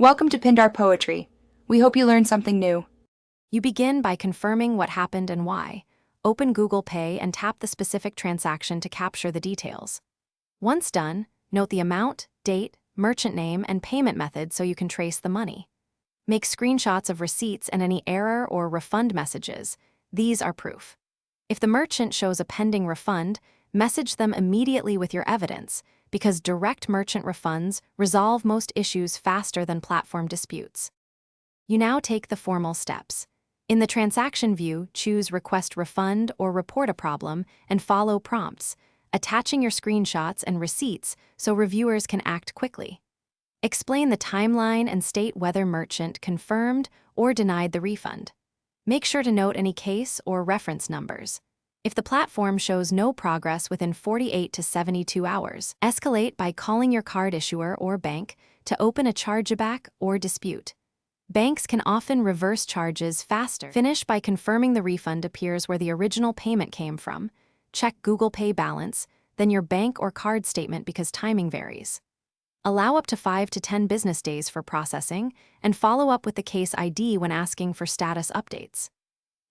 Welcome to Pindar Poetry. We hope you learned something new. You begin by confirming what happened and why. Open Google Pay and tap the specific transaction to capture the details. Once done, note the amount, date, merchant name, and payment method so you can trace the money. Make screenshots of receipts and any error or refund messages. These are proof. If the merchant shows a pending refund, message them immediately with your evidence, because direct merchant refunds resolve most issues faster than platform disputes. You now take the formal steps. In the transaction view, choose Request Refund or Report a Problem and follow prompts, attaching your screenshots and receipts so reviewers can act quickly. Explain the timeline and state whether merchant confirmed or denied the refund. Make sure to note any case or reference numbers. If the platform shows no progress within 48 to 72 hours, escalate by calling your card issuer or bank to open a chargeback or dispute. Banks can often reverse charges faster. Finish by confirming the refund appears where the original payment came from. Check Google Pay balance, then your bank or card statement because timing varies. Allow up to 5 to 10 business days for processing, and follow up with the case ID when asking for status updates.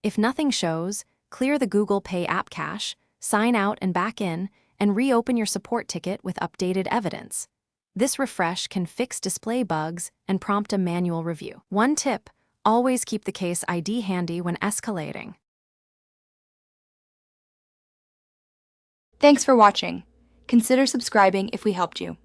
If nothing shows, clear the Google Pay app cache, sign out and back in, and reopen your support ticket with updated evidence. This refresh can fix display bugs and prompt a manual review. One tip: always keep the case ID handy when escalating. Thanks for watching. Consider subscribing if we helped you.